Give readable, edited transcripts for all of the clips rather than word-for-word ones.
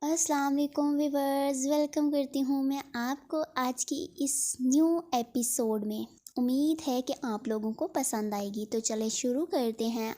السلام علیکم viewers, welcome کرتی ہوں میں آپ کو آج کی اس نیو ایپیسوڈ میں۔ امید ہے کہ آپ لوگوں کو پسند آئے گی، تو چلے شروع کرتے ہیں۔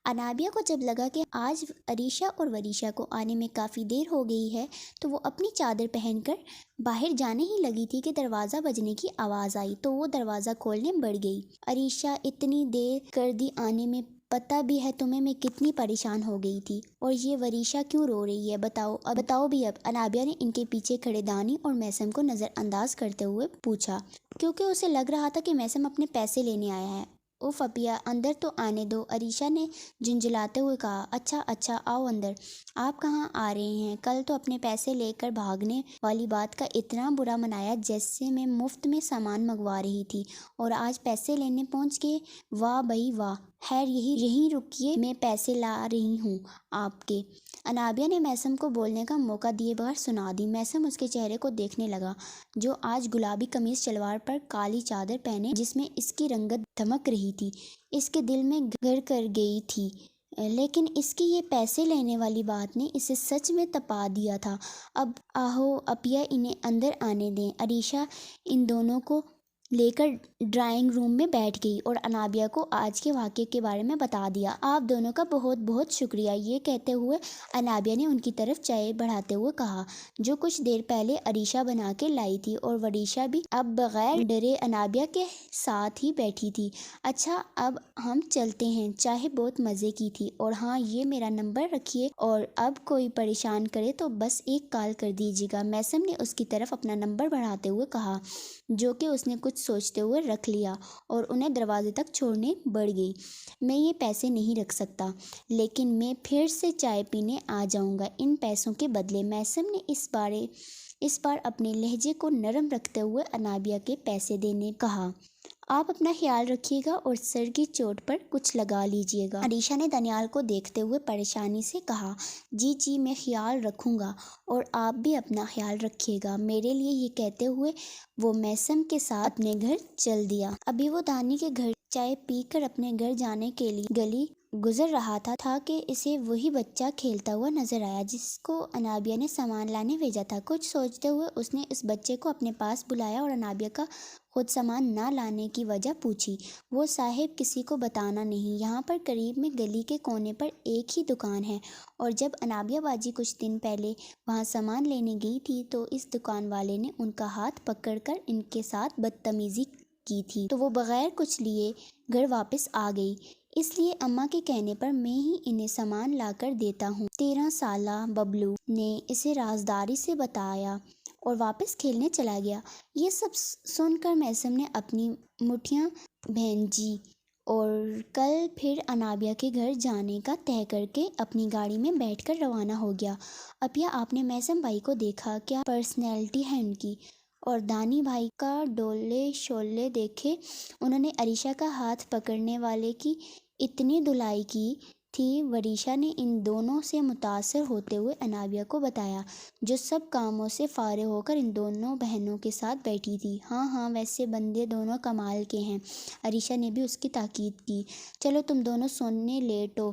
انابیہ کو جب لگا کہ آج عریشہ اور وریشہ کو آنے میں کافی دیر ہو گئی ہے تو وہ اپنی چادر پہن کر باہر جانے ہی لگی تھی کہ دروازہ بجنے کی آواز آئی تو وہ دروازہ کھولنے بڑھ گئی۔ عریشہ، اتنی دیر کر دی آنے میں، پتہ بھی ہے تمہیں میں کتنی پریشان ہو گئی تھی، اور یہ وریشہ کیوں رو رہی ہے؟ بتاؤ بھی اب۔ انابیہ نے ان کے پیچھے کھڑے دانی اور میسم کو نظر انداز کرتے ہوئے پوچھا، کیونکہ اسے لگ رہا تھا کہ میسم اپنے پیسے لینے آیا ہے۔ اوف اپیا، اندر تو آنے دو، عریشہ نے جھنجھلاتے ہوئے کہا۔ اچھا آؤ اندر۔ آپ کہاں آ رہے ہیں؟ کل تو اپنے پیسے لے کر بھاگنے والی بات کا اتنا برا منایا جیسے میں مفت میں سامان منگوا رہی تھی، اور آج پیسے لینے پہنچ گئے۔ واہ بھئی واہ! خیر یہیں رکیے، میں پیسے لا رہی ہوں آپ کے۔ انابیہ نے میسم کو بولنے کا موقع دیے بغیر سنا دی۔ میسم اس کے چہرے کو دیکھنے لگا، جو آج گلابی قمیص شلوار پر کالی چادر پہنے جس میں اس کی رنگت دمک رہی تھی، اس کے دل میں گھر کر گئی تھی۔ لیکن اس کی یہ پیسے لینے والی بات نے اسے سچ میں تپا دیا تھا۔ اب آہو اپیا، انہیں اندر آنے دیں۔ عریشہ ان دونوں کو لے کر ڈرائنگ روم میں بیٹھ گئی اور انابیہ کو آج کے واقعے کے بارے میں بتا دیا۔ آپ دونوں کا بہت بہت شکریہ، یہ کہتے ہوئے انابیہ نے ان کی طرف چائے بڑھاتے ہوئے کہا، جو کچھ دیر پہلے عریشہ بنا کے لائی تھی، اور وریشہ بھی اب بغیر ڈرے انابیہ کے ساتھ ہی بیٹھی تھی۔ اچھا اب ہم چلتے ہیں، چائے بہت مزے کی تھی، اور ہاں یہ میرا نمبر رکھیے، اور اب کوئی پریشان کرے تو بس ایک کال کر دیجیے گا۔ میسم نے اس کی طرف اپنا نمبر بڑھاتے ہوئے کہا، جو کہ اس نے کچھ سوچتے ہوئے رکھ لیا اور انہیں دروازے تک چھوڑنے بڑھ گئی۔ میں یہ پیسے نہیں رکھ سکتا، لیکن میں پھر سے چائے پینے آ جاؤں گا ان پیسوں کے بدلے۔ میسم نے اس بار اپنے لہجے کو نرم رکھتے ہوئے انابیہ کے پیسے دینے کہا۔ آپ اپنا خیال رکھیے گا اور سر کی چوٹ پر کچھ لگا لیجیے گا۔ عریشہ نے دانیال کو دیکھتے ہوئے پریشانی سے کہا، جی میں خیال رکھوں گا، اور آپ بھی اپنا خیال رکھیے گا میرے لیے۔ یہ کہتے ہوئے وہ میسم کے ساتھ اپنے گھر چل دیا۔ ابھی وہ دانی کے گھر چائے پی کر اپنے گھر جانے کے لیے گلی گزر رہا تھا کہ اسے وہی بچہ کھیلتا ہوا نظر آیا جس کو انابیہ نے سامان لانے بھیجا تھا۔ کچھ سوچتے ہوئے اس نے اس بچے کو اپنے پاس بلایا اور انابیہ کا خود سامان نہ لانے کی وجہ پوچھی۔ وہ صاحب کسی کو بتانا نہیں، یہاں پر قریب میں گلی کے کونے پر ایک ہی دکان ہے، اور جب انابیہ باجی کچھ دن پہلے وہاں سامان لینے گئی تھی تو اس دکان والے نے ان کا ہاتھ پکڑ کر ان کے ساتھ بدتمیزی کی تھی، تو وہ بغیر کچھ لیے گھر واپس آ گئی۔ اس لیے اماں کے کہنے پر میں ہی انہیں سامان لا کر دیتا ہوں۔ 13 سالہ ببلو نے اسے رازداری سے بتایا اور واپس کھیلنے چلا گیا۔ یہ سب سن کر میسم نے اپنی مٹھیاں بھینجی اور کل پھر انابیہ کے گھر جانے کا طے کر کے اپنی گاڑی میں بیٹھ کر روانہ ہو گیا۔ اپیا، آپ نے میسم بھائی کو دیکھا؟ کیا پرسنالٹی ہے ان کی! اور دانی بھائی کا ڈولے شولے دیکھے؟ انہوں نے عریشہ کا ہاتھ پکڑنے والے کی اتنی دھلائی کی تھی۔ وریشہ نے ان دونوں سے متاثر ہوتے ہوئے انابیہ کو بتایا، جو سب کاموں سے فارغ ہو کر ان دونوں بہنوں کے ساتھ بیٹھی تھی۔ ہاں ویسے بندے دونوں کمال کے ہیں، عریشہ نے بھی اس کی تاکید کی۔ چلو تم دونوں سونے لیٹو،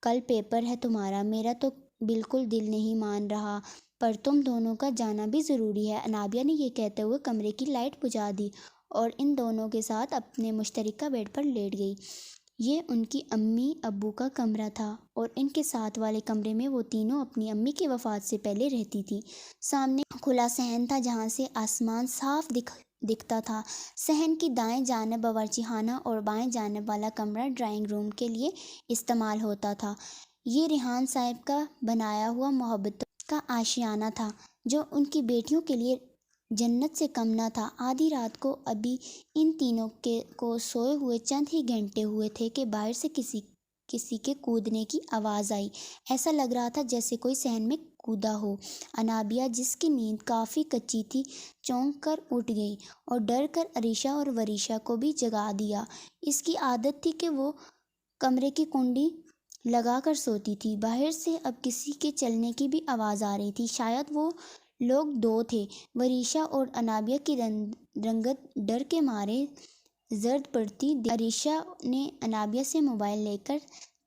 کل پیپر ہے تمہارا۔ میرا تو بالکل دل نہیں مان رہا، پر تم دونوں کا جانا بھی ضروری ہے۔ انابیہ نے یہ کہتے ہوئے کمرے کی لائٹ بجھا دی اور ان دونوں کے ساتھ اپنے مشترکہ بیڈ پر لیٹ گئی۔ یہ ان کی امی ابو کا کمرہ تھا، اور ان کے ساتھ والے کمرے میں وہ تینوں اپنی امی کی وفات سے پہلے رہتی تھی۔ سامنے کھلا صحن تھا جہاں سے آسمان صاف دکھتا تھا۔ صحن کی دائیں جانب باورچی خانہ اور بائیں جانب والا کمرہ ڈرائنگ روم کے لیے استعمال ہوتا تھا۔ یہ ریحان صاحب کا بنایا ہوا محبتوں کا آشیانہ تھا، جو ان کی بیٹیوں کے لیے جنت سے کم نہ تھا۔ آدھی رات کو ابھی ان تینوں کو سوئے ہوئے چند ہی گھنٹے ہوئے تھے کہ باہر سے کسی کے کودنے کی آواز آئی۔ ایسا لگ رہا تھا جیسے کوئی صحن میں کودا ہو۔ انابیہ، جس کی نیند کافی کچی تھی، چونک کر اٹھ گئی اور ڈر کر عریشہ اور وریشہ کو بھی جگا دیا۔ اس کی عادت تھی کہ وہ کمرے کی کنڈی لگا کر سوتی تھی۔ باہر سے اب کسی کے چلنے کی بھی آواز آ رہی تھی، شاید وہ لوگ دو تھے۔ وریشہ اور انابیہ کی رنگت ڈر کے مارے زرد پڑتی۔ عریشہ نے انابیہ سے موبائل لے کر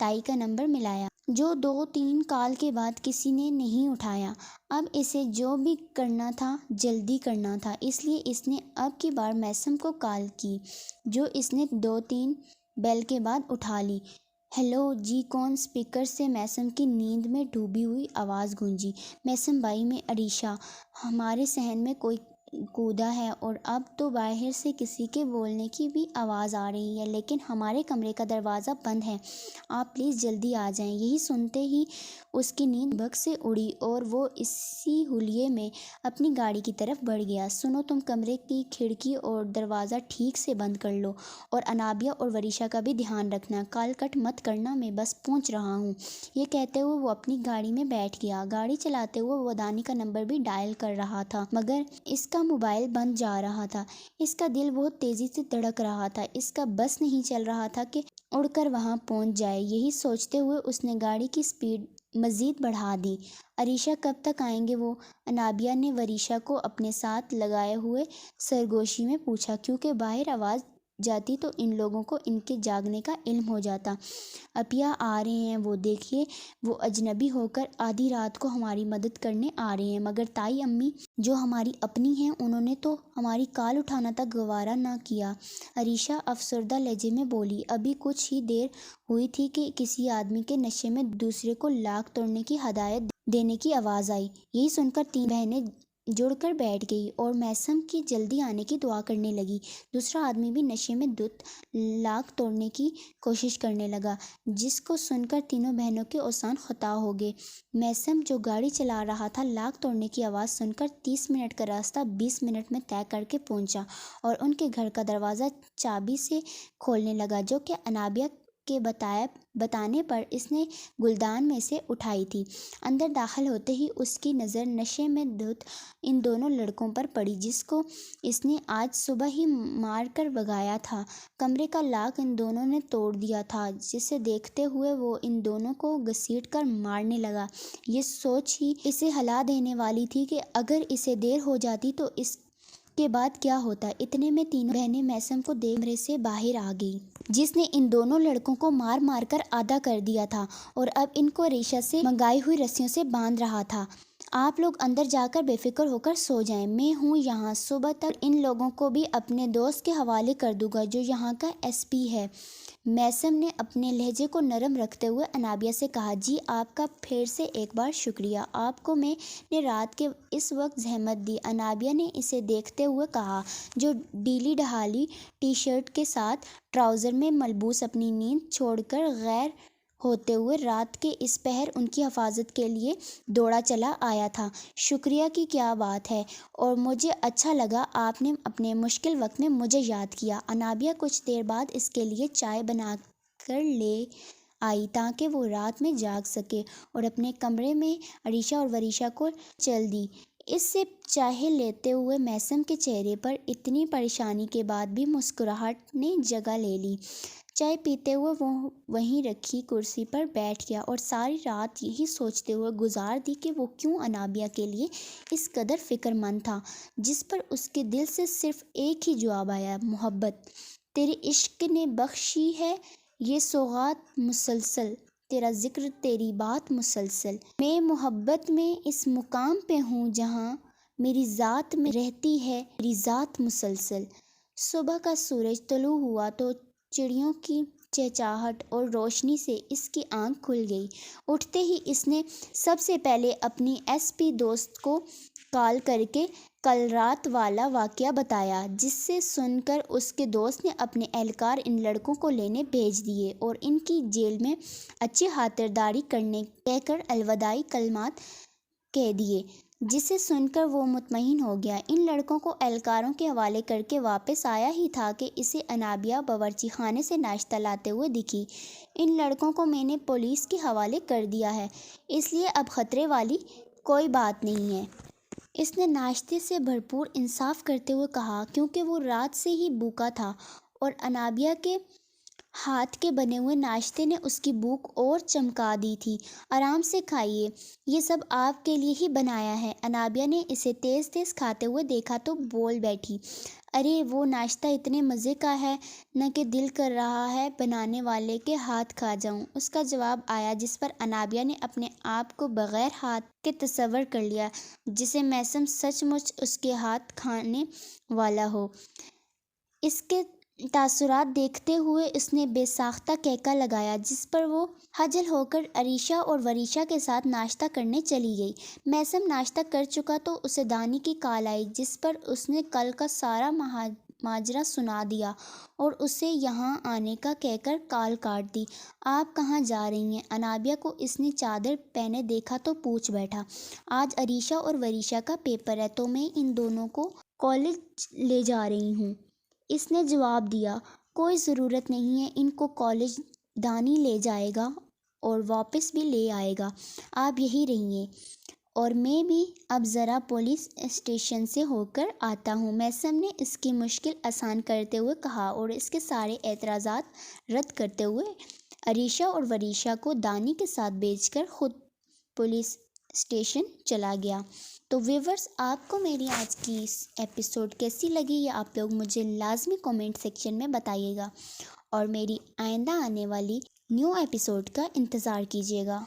تائی کا نمبر ملایا، جو 2-3 کال کے بعد کسی نے نہیں اٹھایا۔ اب اسے جو بھی کرنا تھا جلدی کرنا تھا، اس لیے اس نے اب کی بار میسم کو کال کی، جو اس نے 2-3 بیل کے بعد اٹھا لی۔ ہیلو جی کون؟ اسپیکر سے میسم کی نیند میں ڈوبی ہوئی آواز گونجی۔ میسم بائی، میں عریشہ، ہمارے صحن میں کوئی کودا ہے اور اب تو باہر سے کسی کے بولنے کی بھی آواز آ رہی ہے، لیکن ہمارے کمرے کا دروازہ بند ہے، آپ پلیز جلدی آ جائیں۔ یہی سنتے ہی اس کی نیند بھگ سے اڑی اور وہ اسی حلیے میں اپنی گاڑی کی طرف بڑھ گیا۔ سنو، تم کمرے کی کھڑکی اور دروازہ ٹھیک سے بند کر لو، اور انابیہ اور وریشا کا بھی دھیان رکھنا، کال کٹ مت کرنا، میں بس پہنچ رہا ہوں۔ یہ کہتے ہوئے وہ اپنی گاڑی میں بیٹھ گیا۔ گاڑی چلاتے ہوئے وہ دانی کا نمبر بھی ڈائل کر رہا تھا، مگر اس کا موبائل بند جا رہا تھا۔ اس کا دل بہت تیزی سے دھڑک رہا تھا، اس کا بس نہیں چل رہا تھا کہ اڑ کر وہاں پہنچ جائے۔ یہی سوچتے ہوئے اس نے گاڑی کی سپیڈ مزید بڑھا دی۔ عریشہ کب تک آئیں گے وہ؟ انابیہ نے وریشا کو اپنے ساتھ لگائے ہوئے سرگوشی میں پوچھا، کیونکہ باہر آواز جاتی تو ان لوگوں کو ان کے جاگنے کا علم ہو جاتا۔ اپیا آ رہے ہیں وہ، دیکھیے، وہ اجنبی ہو کر آدھی رات کو ہماری مدد کرنے آ رہے ہیں، مگر تائی امی جو ہماری اپنی ہیں، انہوں نے تو ہماری کال اٹھانا تک گوارا نہ کیا۔ عریشہ افسردہ لہجے میں بولی، ابھی کچھ ہی دیر ہوئی تھی کہ کسی آدمی کے نشے میں دوسرے کو لاک توڑنے کی ہدایت دینے کی آواز آئی۔ یہی سن کر 3 بہنیں جڑ کر بیٹھ گئی اور میسم کی جلدی آنے کی دعا کرنے لگی۔ دوسرا آدمی بھی نشے میں دھت لاک توڑنے کی کوشش کرنے لگا، جس کو سن کر تینوں بہنوں کے اوزان خطا ہو گئے۔ میسم جو گاڑی چلا رہا تھا، لاک توڑنے کی آواز سن کر 30 منٹ کا راستہ 20 منٹ میں طے کر کے پہنچا اور ان کے گھر کا دروازہ چابی سے کھولنے لگا، جو کہ انابیہ کے بتانے پر اس نے گلدان میں سے اٹھائی تھی۔ اندر داخل ہوتے ہی اس کی نظر نشے میں دھت ان دونوں لڑکوں پر پڑی، جس کو اس نے آج صبح ہی مار کر بھگایا تھا۔ کمرے کا لاک ان دونوں نے توڑ دیا تھا، جسے دیکھتے ہوئے وہ ان دونوں کو گھسیٹ کر مارنے لگا۔ یہ سوچ ہی اسے ہلا دینے والی تھی کہ اگر اسے دیر ہو جاتی تو اس کے بعد کیا ہوتا۔ اتنے میں تینوں بہنیں میسم کو دیکھ کمرے سے باہر آ گئی، جس نے ان دونوں لڑکوں کو مار مار کر آدھا کر دیا تھا اور اب ان کو ریشہ سے منگائی ہوئی رسیوں سے باندھ رہا تھا۔ آپ لوگ اندر جا کر بے فکر ہو کر سو جائیں، میں ہوں یہاں، صبح تک ان لوگوں کو بھی اپنے دوست کے حوالے کر دوں گا جو یہاں کا ایس پی ہے۔ میسم نے اپنے لہجے کو نرم رکھتے ہوئے انابیہ سے کہا، جی آپ کا پھر سے ایک بار شکریہ، آپ کو میں نے رات کے اس وقت زحمت دی۔ انابیہ نے اسے دیکھتے ہوئے کہا، جو ڈھیلی ڈھالی ٹی شرٹ کے ساتھ ٹراؤزر میں ملبوس اپنی نیند چھوڑ کر غیر ہوتے ہوئے رات کے اس پہر ان کی حفاظت کے لیے دوڑا چلا آیا تھا۔ شکریہ کی کیا بات ہے، اور مجھے اچھا لگا آپ نے اپنے مشکل وقت میں مجھے یاد کیا۔ انابیہ کچھ دیر بعد اس کے لیے چائے بنا کر لے آئی تاکہ وہ رات میں جاگ سکے، اور اپنے کمرے میں عریشہ اور وریشا کو چل دی۔ اس سے چائے لیتے ہوئے میسم کے چہرے پر اتنی پریشانی کے بعد بھی مسکراہٹ نے جگہ لے لی۔ چائے پیتے ہوئے وہ وہیں رکھی کرسی پر بیٹھ گیا اور ساری رات یہی سوچتے ہوئے گزار دی کہ وہ کیوں انابیہ کے لیے اس قدر فکر مند تھا، جس پر اس کے دل سے صرف ایک ہی جواب آیا، محبت۔ تیرے عشق نے بخشی ہے یہ سوغات مسلسل، تیرا ذکر تیری بات مسلسل، میں محبت میں اس مقام پہ ہوں جہاں میری ذات میں رہتی ہے تیری ذات مسلسل۔ صبح کا سورج طلوع ہوا تو چڑیوں کی چہچہاہٹ اور روشنی سے اس کی آنکھ کھل گئی۔ اٹھتے ہی اس نے سب سے پہلے اپنی ایس پی دوست کو کال کر کے کل رات والا واقعہ بتایا، جس سے سن کر اس کے دوست نے اپنے اہلکار ان لڑکوں کو لینے بھیج دیے اور ان کی جیل میں اچھی خاطرداری کرنے کہہ کر الوداعی کلمات کہہ دیے، جسے سن کر وہ مطمئن ہو گیا۔ ان لڑکوں کو اہلکاروں کے حوالے کر کے واپس آیا ہی تھا کہ اسے انابیہ باورچی خانے سے ناشتہ لاتے ہوئے دکھی۔ ان لڑکوں کو میں نے پولیس کے حوالے کر دیا ہے، اس لیے اب خطرے والی کوئی بات نہیں ہے، اس نے ناشتے سے بھرپور انصاف کرتے ہوئے کہا، کیونکہ وہ رات سے ہی بھوکا تھا اور انابیہ کے ہاتھ کے بنے ہوئے ناشتے نے اس کی بھوک اور چمکا دی تھی۔ آرام سے کھائیے، یہ سب آپ کے لیے ہی بنایا ہے۔ انابیہ نے اسے تیز تیز کھاتے ہوئے دیکھا تو بول بیٹھی، ارے وہ ناشتہ اتنے مزے کا ہے نہ کہ دل کر رہا ہے بنانے والے کے ہاتھ کھا جاؤں۔ اس کا جواب آیا جس پر انابیہ نے اپنے آپ کو بغیر ہاتھ کے تصور کر لیا، جسے میثم سچ مچ اس کے ہاتھ کھانے والا ہو۔ اس کے تاثرات دیکھتے ہوئے اس نے بے ساختہ کہکا لگایا، جس پر وہ خجل ہو کر عریشہ اور وریشہ کے ساتھ ناشتہ کرنے چلی گئی۔ میثم ناشتہ کر چکا تو اسے دانی کی کال آئی، جس پر اس نے کل کا سارا ماجرا سنا دیا اور اسے یہاں آنے کا کہہ کر کال کاٹ دی۔ آپ کہاں جا رہی ہیں؟ انابیہ کو اس نے چادر پہنے دیکھا تو پوچھ بیٹھا۔ آج عریشہ اور وریشہ کا پیپر ہے تو میں ان دونوں کو کالج لے جا رہی ہوں۔ اس نے جواب دیا، کوئی ضرورت نہیں ہے، ان کو کالج دانی لے جائے گا اور واپس بھی لے آئے گا، آپ یہی رہیے، اور میں بھی اب ذرا پولیس اسٹیشن سے ہو کر آتا ہوں۔ میثم نے اس کی مشکل آسان کرتے ہوئے کہا اور اس کے سارے اعتراضات رد کرتے ہوئے عریشہ اور وریشہ کو دانی کے ساتھ بھیج کر خود پولیس اسٹیشن چلا گیا۔ تو ویورز، آپ کو میری آج کی اس ایپیسوڈ کیسی لگی یہ آپ لوگ مجھے لازمی کومنٹ سیکشن میں بتائیے گا، اور میری آئندہ آنے والی نیو ایپیسوڈ کا انتظار کیجیے گا۔